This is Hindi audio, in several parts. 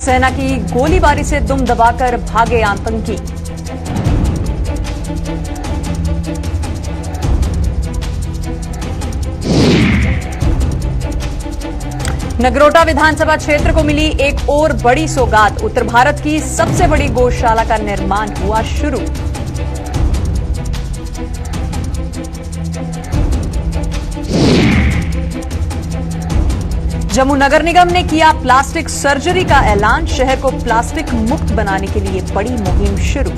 सेना की गोलीबारी से दुम दबाकर भागे आतंकी। नगरोटा विधानसभा क्षेत्र को मिली एक और बड़ी सौगात। उत्तर भारत की सबसे बड़ी गौशाला का निर्माण हुआ शुरू। जम्मू नगर निगम ने किया प्लास्टिक सर्जरी का ऐलान। शहर को प्लास्टिक मुक्त बनाने के लिए बड़ी मुहिम शुरू।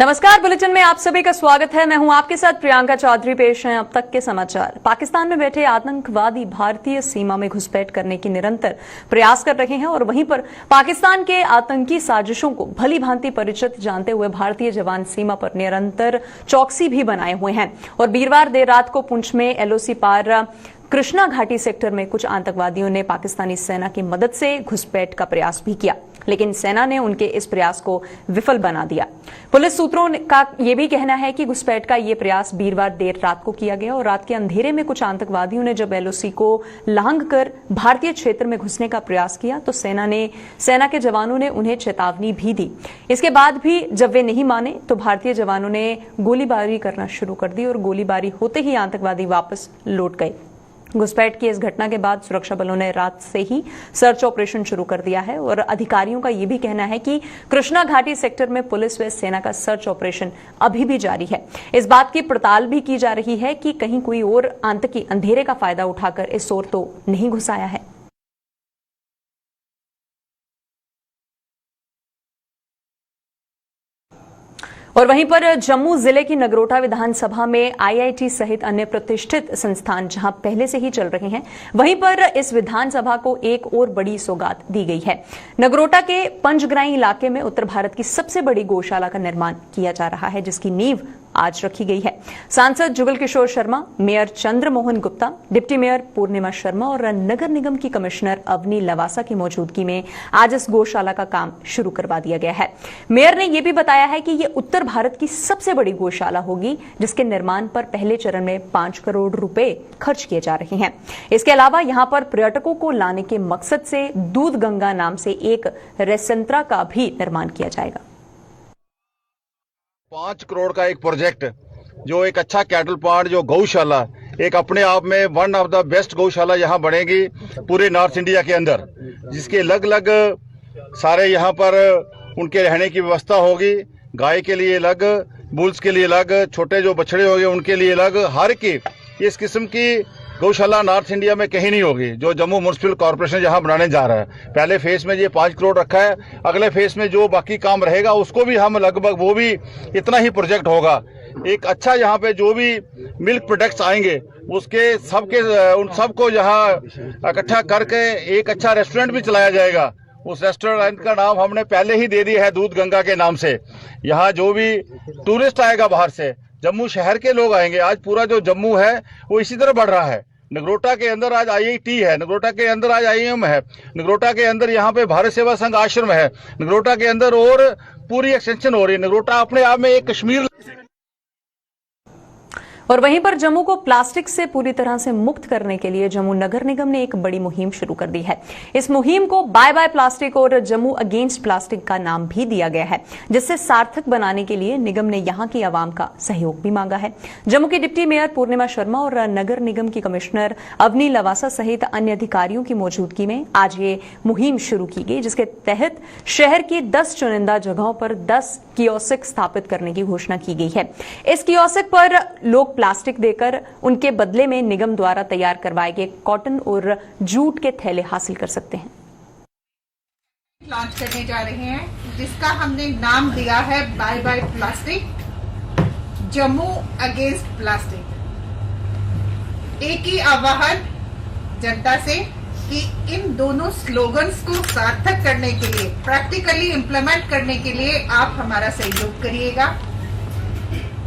नमस्कार, बुलेटिन में आप सभी का स्वागत है। मैं हूं आपके साथ प्रियंका चौधरी। पेश हैं अब तक के समाचार। पाकिस्तान में बैठे आतंकवादी भारतीय सीमा में घुसपैठ करने की निरंतर प्रयास कर रहे हैं और वहीं पर पाकिस्तान के आतंकी साजिशों को भली भांति परिचित जानते हुए भारतीय जवान सीमा पर निरंतर चौकसी भी बनाए हुए हैं। और वीरवार देर रात को पुंछ में एलओसी पार कृष्णा घाटी सेक्टर में कुछ आतंकवादियों ने पाकिस्तानी सेना की मदद से घुसपैठ का प्रयास भी किया, लेकिन सेना ने उनके इस प्रयास को विफल बना दिया। पुलिस सूत्रों का यह भी कहना है कि घुसपैठ का यह प्रयास वीरवार देर रात को किया गया और रात के अंधेरे में कुछ आतंकवादियों ने जब एलओसी को लांघकर भारतीय क्षेत्र में घुसने का प्रयास किया तो सेना के जवानों ने उन्हें चेतावनी भी दी। इसके बाद भी जब वे नहीं माने तो भारतीय जवानों ने गोलीबारी करना शुरू कर दी और गोलीबारी होते ही आतंकवादी वापस लौट गए। घुसपैठ की इस घटना के बाद सुरक्षा बलों ने रात से ही सर्च ऑपरेशन शुरू कर दिया है और अधिकारियों का यह भी कहना है कि कृष्णा घाटी सेक्टर में पुलिस व सेना का सर्च ऑपरेशन अभी भी जारी है। इस बात की पड़ताल भी की जा रही है कि कहीं कोई और आतंकी अंधेरे का फायदा उठाकर इस ओर तो नहीं घुस आया है। और वहीं पर जम्मू जिले की नगरोटा विधानसभा में आईआईटी सहित अन्य प्रतिष्ठित संस्थान जहां पहले से ही चल रहे हैं, वहीं पर इस विधानसभा को एक और बड़ी सौगात दी गई है। नगरोटा के पंचग्राई इलाके में उत्तर भारत की सबसे बड़ी गौशाला का निर्माण किया जा रहा है, जिसकी नींव आज रखी गई है। सांसद Jugal Kishore Sharma, mayor Chandra Mohan Gupta, deputy mayor पूर्णिमा शर्मा और नगर निगम की कमिश्नर अवनी लवासा की मौजूदगी में आज इस गौशाला का काम शुरू करवा दिया गया है। मेयर ने यह भी बताया है कि यह उत्तर भारत की सबसे बड़ी गौशाला होगी, जिसके निर्माण पर पहले चरण में 5 करोड़ रुपए खर्च किए जा रहे हैं। इसके अलावा यहां पर पर्यटकों को लाने के मकसद से दूध गंगा नाम से एक रेस्तरां का भी निर्माण किया जाएगा। 5 करोड़ का एक प्रोजेक्ट, जो एक अच्छा कैटल पार्ट, जो गौशाला एक अपने आप में वन ऑफ द बेस्ट गौशाला यहाँ बनेगी पूरे नॉर्थ इंडिया के अंदर, जिसके अलग अलग सारे यहाँ पर उनके रहने की व्यवस्था होगी। गाय के लिए अलग, बुल्स के लिए अलग, छोटे जो बछड़े होंगे उनके लिए अलग, हर की इस किस्म की गौशाला नॉर्थ इंडिया में कहीं नहीं होगी, जो जम्मू म्युनिसिपल कॉर्पोरेशन यहाँ बनाने जा रहा है। पहले फेज में ये 5 करोड़ रखा है, अगले फेज में जो बाकी काम रहेगा उसको भी हम लगभग वो भी इतना ही प्रोजेक्ट होगा। एक अच्छा यहाँ पे जो भी मिल्क प्रोडक्ट्स आएंगे उसके सबके उन सबको यहाँ इकट्ठा करके एक अच्छा रेस्टोरेंट भी चलाया जाएगा। उस रेस्टोरेंट का नाम हमने पहले ही दे दिया है दूध गंगा के नाम से। यहाँ जो भी टूरिस्ट आएगा बाहर से, जम्मू शहर के लोग आएंगे, आज पूरा जो जम्मू है वो इसी तरह बढ़ रहा है। नगरोटा के अंदर आज आईआईटी है, नगरोटा के अंदर आज आईएम है, नगरोटा के अंदर यहाँ पे भारत सेवा संघ आश्रम है, नगरोटा के अंदर और पूरी एक्सटेंशन हो रही है। नगरोटा अपने आप में एक कश्मीर। और वहीं पर जम्मू को प्लास्टिक से पूरी तरह से मुक्त करने के लिए जम्मू नगर निगम ने एक बड़ी मुहिम शुरू कर दी है। इस मुहिम को बाय बाय प्लास्टिक और जम्मू अगेंस्ट प्लास्टिक का नाम भी दिया गया है, जिससे सार्थक बनाने के लिए निगम ने यहां की आवाम का सहयोग भी मांगा है। जम्मू की डिप्टी मेयर पूर्णिमा शर्मा और नगर निगम की कमिश्नर अवनी लवासा सहित अन्य अधिकारियों की मौजूदगी में आज ये मुहिम शुरू की गई, जिसके तहत शहर की 10 चुनिंदा जगहों पर 10 कियोस्क स्थापित करने की घोषणा की गई है। इस कियोस्क पर लोग प्लास्टिक देकर उनके बदले में निगम द्वारा तैयार करवाए गए कॉटन और जूट के थैले हासिल कर सकते हैं। लॉन्च करने जा रहे हैं, जिसका हमने नाम दिया है bye bye plastic, Jammu against plastic. एक ही आह्वान जनता से कि इन दोनों स्लोगन्स को सार्थक करने के लिए, प्रैक्टिकली इम्प्लीमेंट करने के लिए आप हमारा सहयोग करिएगा।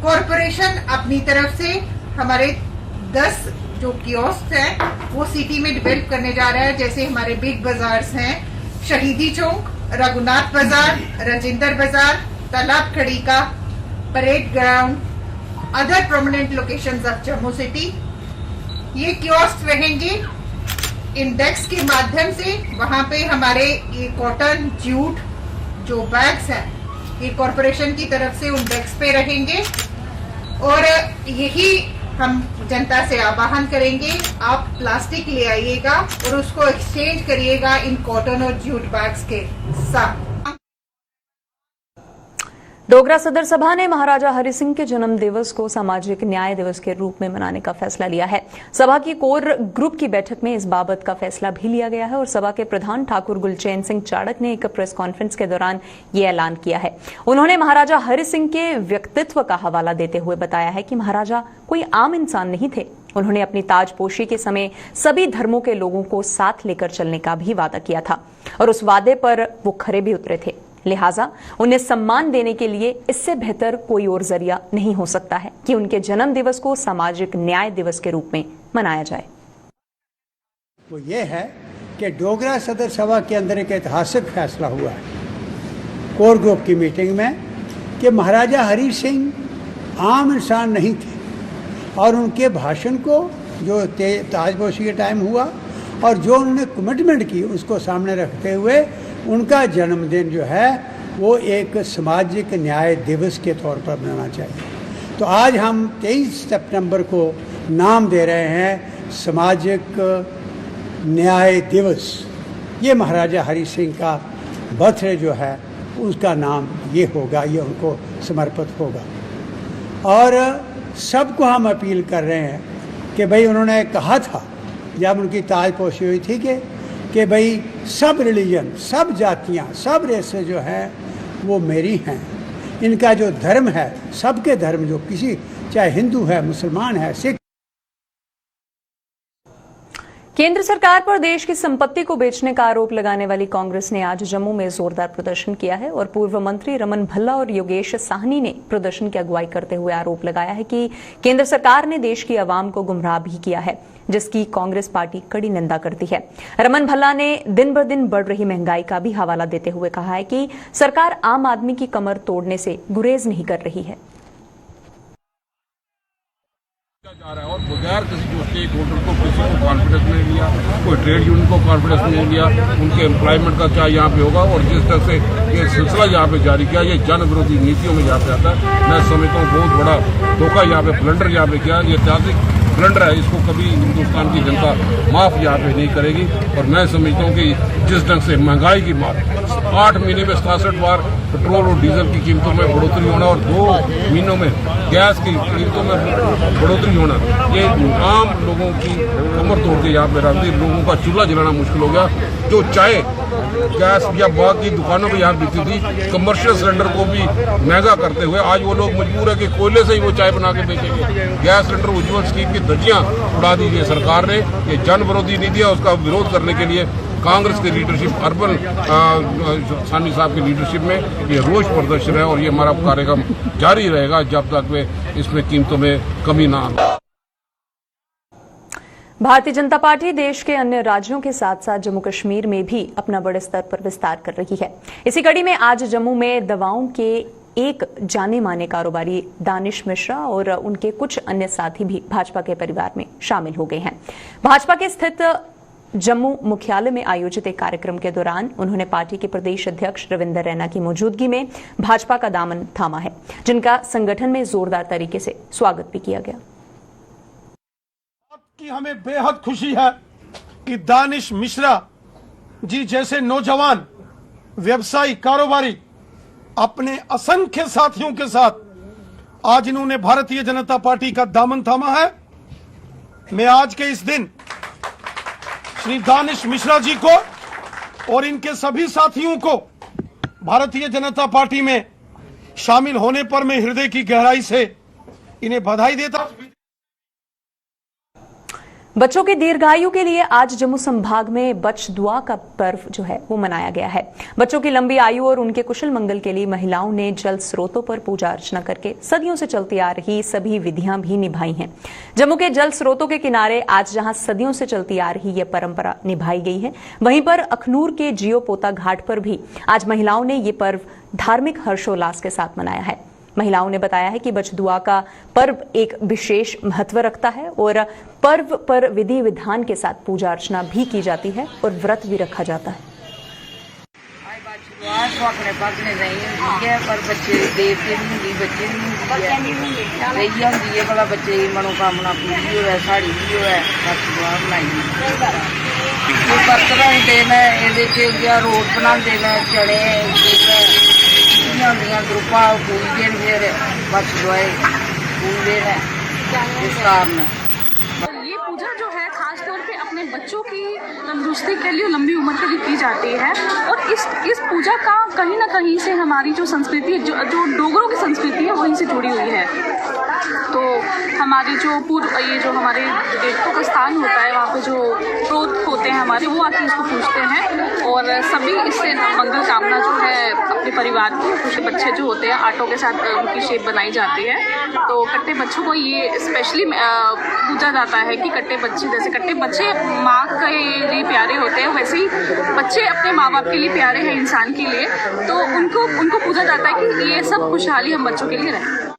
कॉरपोरेशन अपनी तरफ से हमारे 10 जो कियोस्क हैं वो सिटी में डेवलप करने जा रहा है। जैसे हमारे बिग बाजार्स हैं, शहीदी चौक, रघुनाथ बाजार, राजेंद्र बाजार, तालाब खड़ी का, parade ground, other prominent locations of Jammu city. ये कियोस्क रहेंगे इंडेक्स के माध्यम से। वहां पे हमारे ये कॉटन जूट जो बैग्स हैं ये कॉरपोरेशन की तरफ से इंडेक्स पे रहेंगे और यही हम जनता से आह्वान करेंगे, आप प्लास्टिक ले आइएगा और उसको एक्सचेंज करिएगा इन कॉटन और जूट बैग्स के साथ। डोगरा सदर सभा ने महाराजा हरि सिंह के जन्म दिवस को सामाजिक न्याय दिवस के रूप में मनाने का फैसला लिया है। सभा की कोर ग्रुप की बैठक में इस बाबत का फैसला भी लिया गया है और सभा के प्रधान ठाकुर गुलचैन सिंह चाड़क ने एक प्रेस कॉन्फ्रेंस के दौरान ये ऐलान किया है। उन्होंने महाराजा हरि सिंह के व्यक्तित्व का हवाला देते हुए बताया है कि महाराजा कोई आम इंसान नहीं थे। उन्होंने अपनी ताजपोशी के समय सभी धर्मों के लोगों को साथ लेकर चलने का भी वादा किया था और उस वादे पर वो खरे भी उतरे थे। लिहाजा उन्हें सम्मान देने के लिए इससे बेहतर कोई और जरिया नहीं हो सकता है कि उनके जन्म दिवस को सामाजिक न्याय दिवस के रूप में मनाया जाए। वो ये है कि डोगरा सदर सभा के अंदर एक ऐतिहासिक फैसला हुआ है कोर ग्रुप की मीटिंग में कि महाराजा हरि सिंह आम इंसान नहीं थे और उनके भाषण को जो ताजपोशी के टाइम हुआ और जो उन्होंने कमिटमेंट की उसको सामने रखते हुए उनका जन्मदिन जो है वो एक सामाजिक न्याय दिवस के तौर पर मनाना चाहिए। तो आज हम 23 सितंबर को नाम दे रहे हैं सामाजिक न्याय दिवस। ये महाराजा हरि सिंह का बर्थडे जो है उसका नाम ये होगा, ये उनको समर्पित होगा। और सबको हम अपील कर रहे हैं कि भाई उन्होंने कहा था जब उनकी ताजपोशी हुई थी कि भाई सब रिलीजन, सब जातियाँ, सब रेसें जो हैं वो मेरी हैं। इनका जो धर्म है, सबके धर्म जो किसी चाहे हिंदू है, मुसलमान है, सिख। केंद्र सरकार पर देश की संपत्ति को बेचने का आरोप लगाने वाली कांग्रेस ने आज जम्मू में जोरदार प्रदर्शन किया है और पूर्व मंत्री रमन भल्ला और योगेश साहनी ने प्रदर्शन की अगुवाई करते हुए आरोप लगाया है कि केंद्र सरकार ने देश की आवाम को गुमराह भी किया है, जिसकी कांग्रेस पार्टी कड़ी निंदा करती है। रमन भल्ला ने दिन ब दिन बढ़ रही महंगाई का भी हवाला देते हुए कहा है कि सरकार आम आदमी की कमर तोड़ने से गुरेज नहीं कर रही है। जा रहा है और बगैर किसी जो स्टेक होल्डर को किसी को कॉन्फिडेंस नहीं लिया, कोई ट्रेड यूनियन को कॉन्फिडेंस नहीं लिया, उनके एम्प्लॉयमेंट का क्या यहाँ पे होगा और जिस तरह से ये सिलसिला यहाँ पे जारी किया, ये जन विरोधी नीतियों में यहाँ पे आता है। मैं समझता हूँ बहुत बड़ा धोखा यहाँ पे ब्लंडर यहाँ पे किया, ये ऐतिहासिक ब्लंडर है, इसको कभी हिंदुस्तान की जनता माफ यहाँ पे नहीं करेगी। और मैं समझता हूँ कि जिस ढंग से महंगाई की मार 8 महीने में 67 बार पेट्रोल और डीजल की कीमतों में बढ़ोतरी होना और 2 महीनों में गैस की कीमतों में बढ़ोतरी होना, ये आम लोगों की कमर तोड़ के यहाँ पे रख दी। लोगों का चूल्हा जलाना मुश्किल हो गया। जो चाय गैस या बाकी दुकानों में यहाँ बिकती थी, कमर्शियल सिलेंडर को भी महंगा करते हुए आज वो लोग मजबूर है कि कोयले से ही वो चाय बना के बेचेंगे। गैस सिलेंडर उज्ज्वल स्कीम की धज्जियां उड़ा दी है सरकार ने। ये जन विरोधी नीति है, उसका विरोध करने के लिए कांग्रेस की लीडरशिप, अर्बन सानी साहब की लीडरशिप में ये रोष प्रदर्शन है और ये हमारा कार्यक्रम जारी रहेगा जब तक वे इसमें कीमतों में कमी ना आए। भारतीय जनता पार्टी देश के अन्य राज्यों के साथ साथ जम्मू कश्मीर में भी अपना बड़े स्तर पर विस्तार कर रही है। इसी कड़ी में आज जम्मू में दवाओं के एक जाने माने कारोबारी दानिश मिश्रा और उनके कुछ अन्य साथी भी भाजपा के परिवार में शामिल हो गए हैं। भाजपा के स्थित जम्मू मुख्यालय में आयोजित एक कार्यक्रम के दौरान उन्होंने पार्टी के प्रदेश अध्यक्ष रविंदर रैना की मौजूदगी में भाजपा का दामन थामा है, जिनका संगठन में जोरदार तरीके से स्वागत भी किया गया। कि हमें बेहद खुशी है कि दानिश मिश्रा जी जैसे नौजवान व्यवसायी कारोबारी अपने असंख्य साथियों के साथ आज इन्होंने भारतीय जनता पार्टी का दामन थामा है। मैं आज के इस दिन श्री दानिश मिश्रा जी को और इनके सभी साथियों को भारतीय जनता पार्टी में शामिल होने पर मैं हृदय की गहराई से इन्हें बधाई देता हूं। बच्चों की दीर्घायु के लिए आज जम्मू संभाग में बच्च दुआ का पर्व जो है वो मनाया गया है। बच्चों की लंबी आयु और उनके कुशल मंगल के लिए महिलाओं ने जल स्रोतों पर पूजा अर्चना करके सदियों से चलती आ रही सभी विधियां भी निभाई हैं। जम्मू के जल स्रोतों के किनारे आज जहां सदियों से चलती आ रही ये परंपरा निभाई गई है, वहीं पर अखनूर के जियो पोता घाट पर भी आज महिलाओं ने ये पर्व धार्मिक हर्षोल्लास के साथ मनाया है। महिलाओं ने बताया है कि बछदुआ का पर्व एक विशेष महत्व रखता है और पर्व पर विधि विधान के साथ पूजा अर्चना भी की जाती है और व्रत भी रखा जाता है। अपने पकने नहीं है पर बच्चे देवते नहीं होंगी, बच्चे नहीं होंगी रही होंगी है भला बच्चे की मनोकामना पूरी हो साड़ी भी हो बछदुआ बनाई बर्तन होंगे ने ये रोट बनाते हैं चने होंगे ग्रुपा पूजते हैं फिर बछदुआए पूजते हैं इस कारण। ये पूजा जो है खास तौर पे अपने बच्चों की तंदुरुस्ती के लिए, लंबी उम्र के लिए की जाती है और इस पूजा का कहीं ना कहीं से हमारी जो संस्कृति जो डोगरों की संस्कृति है वहीं से जुड़ी हुई है। तो हमारे जो ये जो हमारे देवताओं का स्थान होता है वहाँ पे जो प्रोत होते हैं हमारे, वो आके इसको पूछते हैं और सभी इससे मंगल कामना जो है अपने परिवार की, कुछ बच्चे जो होते हैं आटों के साथ उनकी शेप बनाई जाती है। तो कट्टे बच्चों को ये स्पेशली पूछा जाता है कि कट्टे बच्चे, जैसे कट्टे बच्चे माँ के लिए प्यारे होते हैं वैसे ही बच्चे अपने माँ बाप के लिए प्यारे हैं इंसान के लिए, तो उनको पूछा जाता है कि ये सब खुशहाली हम बच्चों के लिए रहे।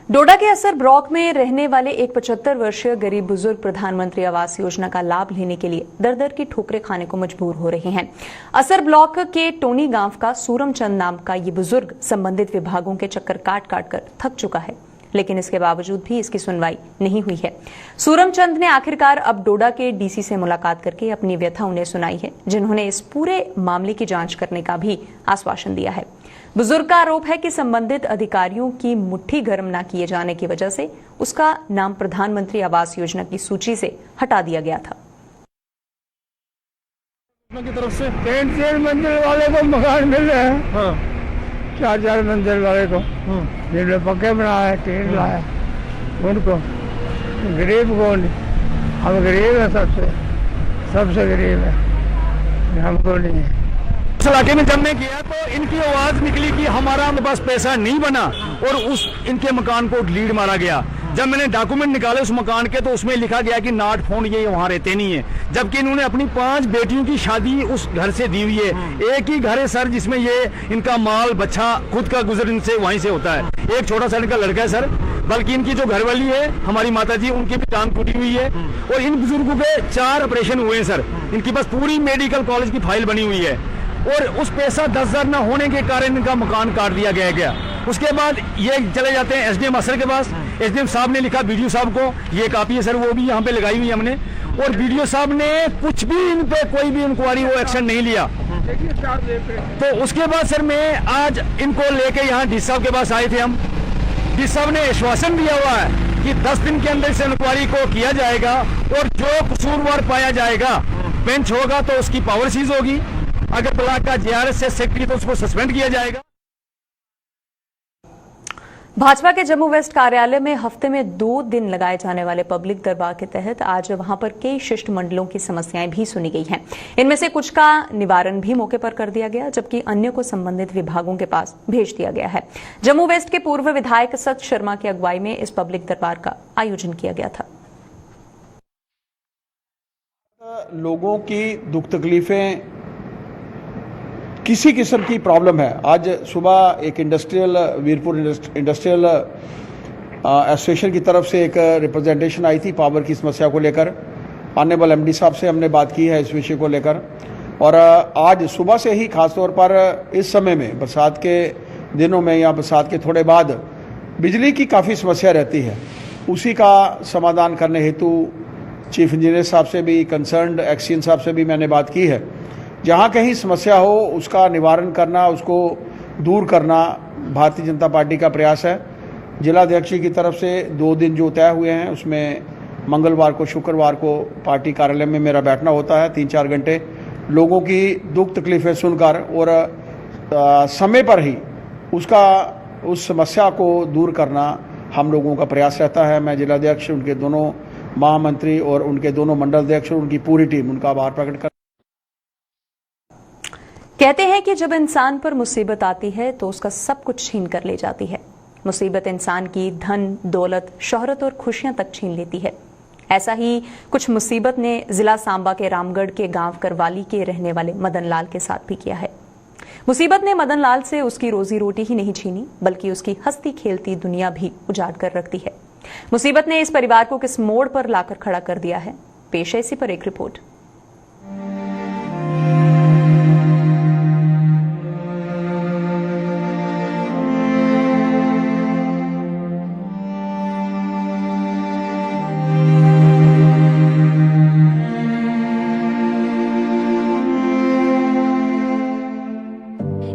डोडा के असर ब्लॉक में रहने वाले एक 75 वर्षीय गरीब बुजुर्ग प्रधानमंत्री आवास योजना का लाभ लेने के लिए दर दर की ठोकरें खाने को मजबूर हो रहे हैं। असर ब्लॉक के टोनी गांव का सूरमचंद नाम का ये बुजुर्ग संबंधित विभागों के चक्कर काट काट कर थक चुका है, लेकिन इसके बावजूद भी इसकी सुनवाई नहीं हुई है। सूरमचंद ने आखिरकार अब डोडा के डीसी से मुलाकात करके अपनी व्यथा उन्हें सुनाई है, जिन्होंने इस पूरे मामले की जांच करने का भी आश्वासन दिया है। बुजुर्ग का आरोप है कि संबंधित अधिकारियों की मुट्ठी गर्म न किए जाने की वजह से उसका नाम प्रधानमंत्री आवास योजना की सूची से हटा दिया गया था। की तरफ से 3 मंजिल वाले को मकान मिल रहे हैं, हाँ। 4 मंजिल वाले को जिनमें पक्के बनाया टीन लाया उनको, गरीब को नहीं। हम गरीब है, सबसे गरीब है, हमको नहीं है। इस इलाके में जब मैं गया तो इनकी आवाज निकली कि हमारा पास पैसा नहीं बना और इनके मकान को लीड मारा गया। जब मैंने डॉक्यूमेंट निकाले उस मकान के तो उसमें लिखा गया कि नॉट फाउंड, ये वहाँ रहते नहीं है, जबकि इन्होंने अपनी 5 बेटियों की शादी उस घर से दी हुई है। एक ही घर है सर जिसमें ये इनका माल बच्चा खुद का गुजर इनसे वहीं से होता है। एक छोटा सा इनका लड़का है सर, बल्कि इनकी जो घरवाली है हमारी माता जी, उनकी भी टांग टूटी हुई है और इन बुजुर्गों के 4 ऑपरेशन हुए हैं सर। इनकी बस पूरी मेडिकल कॉलेज की फाइल बनी हुई है और उस पैसा 10,000 न होने के कारण इनका मकान काट दिया गया। उसके बाद ये चले जाते हैं एसडीएम असर के पास। एसडीएम साहब ने लिखा बीडीओ साहब को, ये कापी है सर, वो भी यहाँ पे लगाई हुई हमने, और बीडीओ साहब ने कुछ भी इन पे कोई भी इंक्वायरी वो एक्शन नहीं लिया। तो उसके बाद सर मैं आज इनको लेके यहाँ डी साहब के पास आए थे हम। डी साहब ने आश्वासन दिया हुआ है कि 10 दिन के अंदर से इंक्वायरी को किया जाएगा और जो कसूरवार पाया जाएगा, बेंच होगा तो उसकी पावर सीज होगी, अगर ब्लॉक का जीआरएस से सेक्रेटरी तो उसको सस्पेंड किया जाएगा। भाजपा के जम्मू वेस्ट कार्यालय में हफ्ते में 2 दिन लगाए जाने वाले पब्लिक दरबार के तहत आज वहां पर कई शिष्टमंडलों की समस्याएं भी सुनी गई हैं। इनमें से कुछ का निवारण भी मौके पर कर दिया गया, जबकि अन्य को संबंधित विभागों के पास भेज दिया गया है। जम्मू वेस्ट के पूर्व विधायक सत शर्मा की अगुवाई में इस पब्लिक दरबार का आयोजन किया गया था। लोगों की दुख तकलीफें, किसी किस्म की प्रॉब्लम है। आज सुबह एक वीरपुर इंडस्ट्रियल एसोसिएशन की तरफ से एक रिप्रेजेंटेशन आई थी पावर की समस्या को लेकर। ऑनरेबल एमडी साहब से हमने बात की है इस विषय को लेकर, और आज सुबह से ही खासतौर पर इस समय में बरसात के दिनों में या बरसात के थोड़े बाद बिजली की काफ़ी समस्या रहती है। उसी का समाधान करने हेतु चीफ इंजीनियर साहब से भी, कंसर्न्ड एक्सीएन साहब से भी मैंने बात की है। जहाँ कहीं समस्या हो उसका निवारण करना, उसको दूर करना भारतीय जनता पार्टी का प्रयास है। जिलाध्यक्ष की तरफ से 2 दिन जो तय हुए हैं उसमें मंगलवार को, शुक्रवार को पार्टी कार्यालय में मेरा बैठना होता है 3-4 घंटे, लोगों की दुख तकलीफें सुनकर और समय पर ही उस समस्या को दूर करना हम लोगों का प्रयास रहता है। मैं जिलाध्यक्ष, उनके दोनों महामंत्री और उनके दोनों मंडल अध्यक्ष और उनकी पूरी टीम, उनका आभार प्रकट कर। कहते हैं कि जब इंसान पर मुसीबत आती है तो उसका सब कुछ छीन कर ले जाती है। मुसीबत इंसान की धन, दौलत, शोहरत और खुशियां तक छीन लेती है। ऐसा ही कुछ मुसीबत ने जिला सांबा के रामगढ़ के गांव करवाली के रहने वाले मदन लाल के साथ भी किया है। मुसीबत ने मदन लाल से उसकी रोजी रोटी ही नहीं छीनी, बल्कि उसकी हंसती खेलती दुनिया भी उजाड़ कर रख दी है। मुसीबत ने इस परिवार को किस मोड़ पर लाकर खड़ा कर दिया है, पेश है इसी पर एक रिपोर्ट।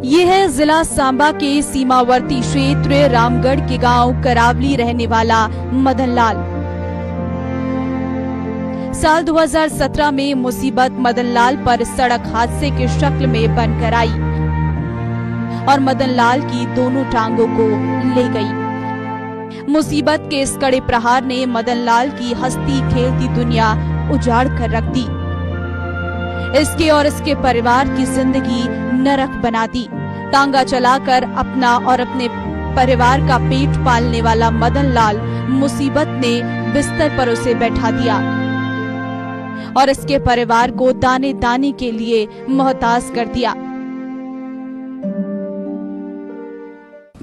ये है जिला सांबा के सीमावर्ती क्षेत्र रामगढ़ के गांव करावली रहने वाला मदन लाल। साल 2017 में मुसीबत मदन लाल पर सड़क हादसे की शक्ल में बनकर आई और मदन लाल की दोनों टांगों को ले गई। मुसीबत के इस कड़े प्रहार ने मदन लाल की हंसती खेलती दुनिया उजाड़ कर रख दी। इसके और इसके परिवार की जिंदगी नरक बना दी। टांगा चलाकर अपना और अपने परिवार का पेट पालने वाला मदन लाल मुसीबत ने बिस्तर पर उसे बैठा दिया और इसके परिवार को दाने दाने के लिए मोहताज कर दिया।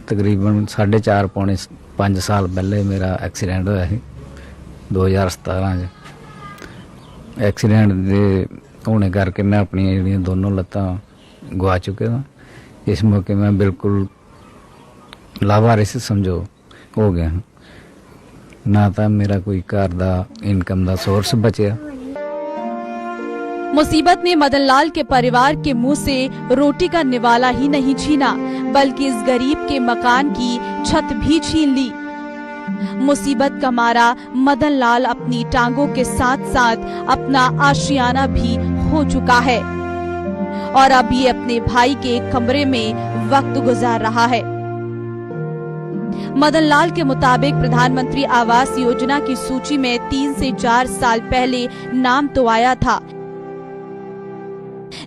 तकरीबन 4.5 पौने 5 साल पहले मेरा एक्सीडेंट होया ਸੀ 2017 ਚ। एक्सीडेंट ਦੇ होने करके मैं अपनी ਜਿਹੜੀਆਂ दोनों ਲੱਤਾਂ गवा चुके था। इस मौके मैं बिल्कुल लावारिस समझो हो गया हूँ, ना तो मेरा कोई घर दा इनकम दा सोर्स बचया। मुसीबत ने मदन लाल के परिवार के मुंह से रोटी का निवाला ही नहीं छीना, बल्कि इस गरीब के मकान की छत भी छीन ली। मुसीबत का मारा मदन लाल अपनी टांगों के साथ साथ अपना आशियाना भी हो चुका है और अब ये अपने भाई के कमरे में वक्त गुजार रहा है। मदन लाल के मुताबिक प्रधानमंत्री आवास योजना की सूची में 3 से 4 साल पहले नाम तो आया था,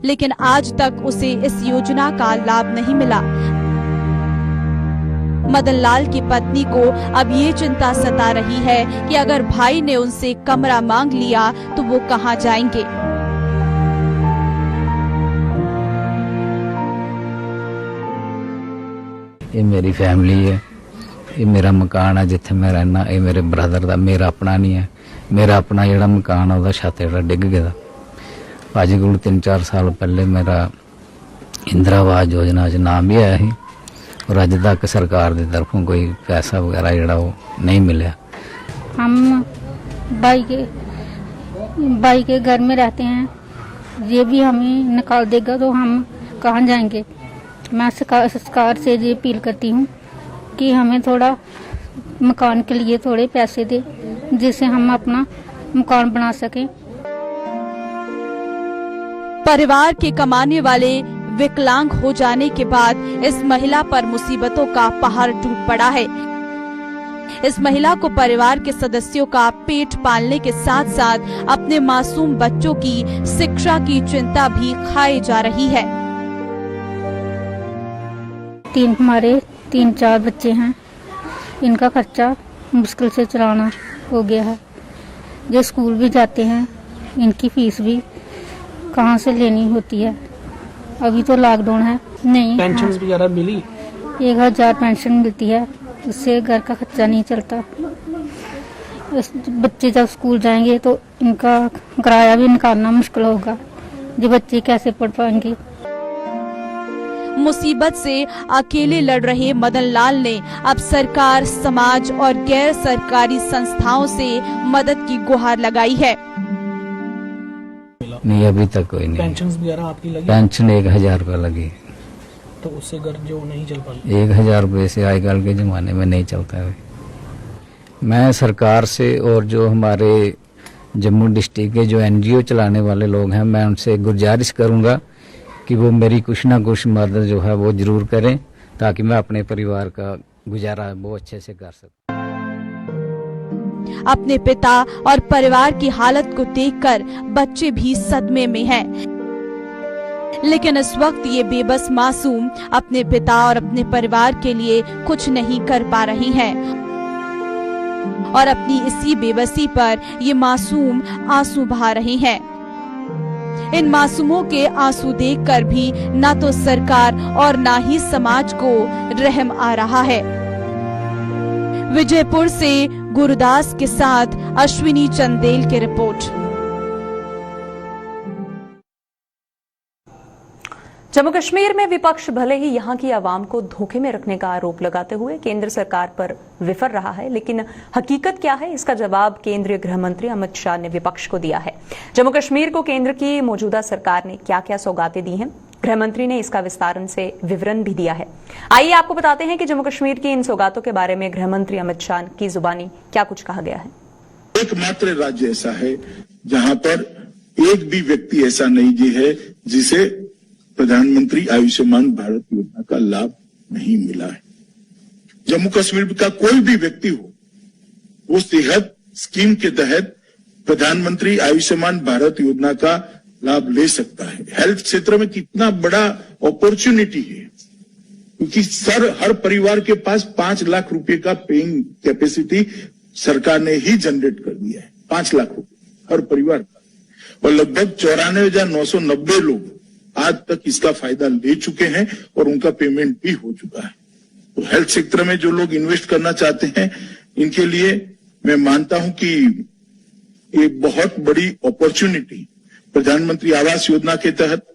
लेकिन आज तक उसे इस योजना का लाभ नहीं मिला। मदन लाल की पत्नी को अब ये चिंता सता रही है कि अगर भाई ने उनसे कमरा मांग लिया तो वो कहां जाएंगे। ये मेरी फैमिली है, ये मेरा मकान है जिथे मैं रहना। ये मेरे ब्रदर का, मेरा अपना नहीं है। मेरा अपना जो मकान है वह छत डिग गया। अज को 3-4 साल पहले मेरा इंदिरा आवास योजना च नाम भी आया है और अज तक सरकार की तरफों कोई पैसा वगैरह जड़ा वो नहीं मिला। हम भाई के घर में रहते हैं, ये भी हमें निकाल देगा तो हम कहाँ जाएंगे। मैं सरकार से ये अपील करती हूँ कि हमें थोड़ा मकान के लिए थोड़े पैसे दे, जिससे हम अपना मकान बना सकें। परिवार के कमाने वाले विकलांग हो जाने के बाद इस महिला पर मुसीबतों का पहाड़ टूट पड़ा है। इस महिला को परिवार के सदस्यों का पेट पालने के साथ साथ अपने मासूम बच्चों की शिक्षा की चिंता भी खाई जा रही है। हमारे 3-4 बच्चे हैं, इनका खर्चा मुश्किल से चलाना हो गया है। जो स्कूल भी जाते हैं, इनकी फीस भी कहाँ से लेनी होती है। अभी तो लॉकडाउन है, नहीं पेंशन वगैरह मिली, 1000 पेंशन मिलती है, उससे घर का खर्चा नहीं चलता। बच्चे जब स्कूल जाएंगे तो इनका किराया भी निकालना मुश्किल होगा। जो बच्चे कैसे पढ़ पाएंगे। मुसीबत से अकेले लड़ रहे मदन लाल ने अब सरकार, समाज और गैर सरकारी संस्थाओं से मदद की गुहार लगाई है। नहीं, अभी तक कोई नहीं। पेंशन वगैरह आपकी लगी? पेंशन 1000 रुपया लगी, तो उससे घर जो नहीं चल पा। 1000 रुपये से आजकल के जमाने में नहीं चलता है। मैं सरकार से और जो हमारे जम्मू डिस्ट्रिक्ट के जो NGO चलाने वाले लोग हैं, मैं उनसे गुजारिश करूंगा कि वो मेरी कुछ ना कुछ मदद जो है वो जरूर करें, ताकि मैं अपने परिवार का गुजारा बहुत अच्छे से कर सकूं। अपने पिता और परिवार की हालत को देखकर बच्चे भी सदमे में हैं। लेकिन इस वक्त ये बेबस मासूम अपने पिता और अपने परिवार के लिए कुछ नहीं कर पा रही हैं और अपनी इसी बेबसी पर ये मासूम आंसू बहा रहे हैं। इन मासूमों के आंसू देखकर भी ना तो सरकार और ना ही समाज को रहम आ रहा है। विजयपुर से गुरुदास के साथ अश्विनी चंदेल की रिपोर्ट। जम्मू कश्मीर में विपक्ष भले ही यहां की आवाम को धोखे में रखने का आरोप लगाते हुए केंद्र सरकार पर विफर रहा है, लेकिन हकीकत क्या है, इसका जवाब केंद्रीय गृह मंत्री अमित शाह ने विपक्ष को दिया है। जम्मू कश्मीर को केंद्र की मौजूदा सरकार ने क्या क्या सौगातें दी हैं, गृह मंत्री ने इसका विस्तारण से विवरण भी दिया है। आइए आपको बताते हैं कि जम्मू कश्मीर की इन सौगातों के बारे में गृह मंत्री अमित शाह की जुबानी क्या कुछ कहा गया है। एकमात्र राज्य ऐसा है जहां पर एक भी व्यक्ति ऐसा नहीं जी है जिसे प्रधानमंत्री आयुष्मान भारत योजना का लाभ नहीं मिला है। जम्मू कश्मीर का कोई भी व्यक्ति हो, वो सेहत स्कीम के तहत प्रधानमंत्री आयुष्मान भारत योजना का लाभ ले सकता है। हेल्थ क्षेत्र में कितना बड़ा अपॉर्चुनिटी है, क्योंकि हर परिवार के पास 5 लाख रुपए का पेइंग कैपेसिटी सरकार ने ही जनरेट कर दिया है। 5 लाख रुपए हर परिवार का, और लगभग 94,990 लोग आज तक इसका फायदा ले चुके हैं और उनका पेमेंट भी हो चुका है। तो हेल्थ सेक्टर में जो लोग इन्वेस्ट करना चाहते हैं, इनके लिए मैं मानता हूं कि ये बहुत बड़ी अपॉर्चुनिटी प्रधानमंत्री आवास योजना के तहत,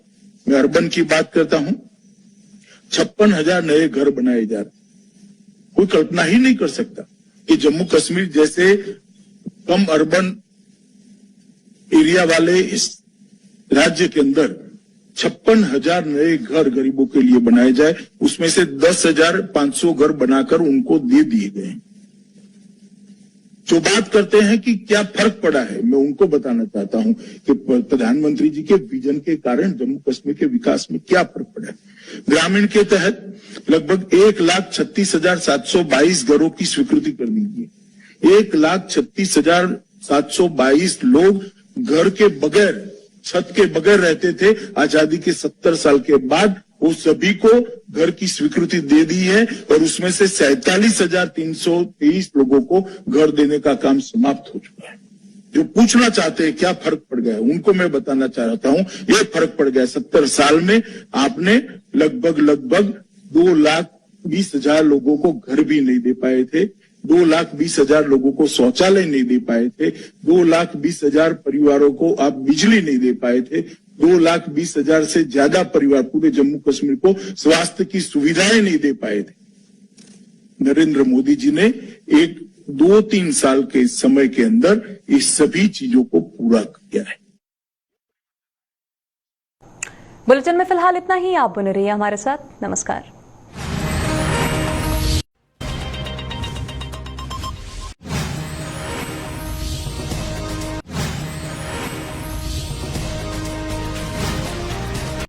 मैं अर्बन की बात करता हूं, 56,000 नए घर बनाए जा रहे। कोई कल्पना ही नहीं कर सकता कि जम्मू कश्मीर जैसे कम अर्बन एरिया वाले इस राज्य के अंदर 56,000 नए घर गरीबों के लिए बनाए जाए, उसमें से 10,500 घर बनाकर उनको दे दिए गए। जो बात करते हैं कि क्या फर्क पड़ा है, मैं उनको बताना चाहता हूं कि प्रधानमंत्री जी के विजन के कारण जम्मू कश्मीर के विकास में क्या फर्क पड़ा है। ग्रामीण के तहत लगभग 1,36,722 घरों की स्वीकृति कर दी गई। 1,36,722 लोग घर के बगैर, छत के बगैर रहते थे। आजादी के 70 साल के बाद वो सभी को घर की स्वीकृति दे दी है, और उसमें से 47,323 लोगों को घर देने का काम समाप्त हो चुका है। जो पूछना चाहते हैं क्या फर्क पड़ गया, उनको मैं बताना चाहता हूं, यह फर्क पड़ गया। 70 साल में आपने लगभग 2,20,000 लोगों को घर भी नहीं दे पाए थे, 2,20,000 लोगों को शौचालय नहीं दे पाए थे, 2,20,000 परिवारों को आप बिजली नहीं दे पाए थे, 2,20,000 से ज्यादा परिवार पूरे जम्मू कश्मीर को स्वास्थ्य की सुविधाएं नहीं दे पाए थे। नरेंद्र मोदी जी ने 2-3 साल के समय के अंदर इस सभी चीजों को पूरा किया है। बुलेटिन में फिलहाल इतना ही। आप बने रहिए हमारे साथ। नमस्कार।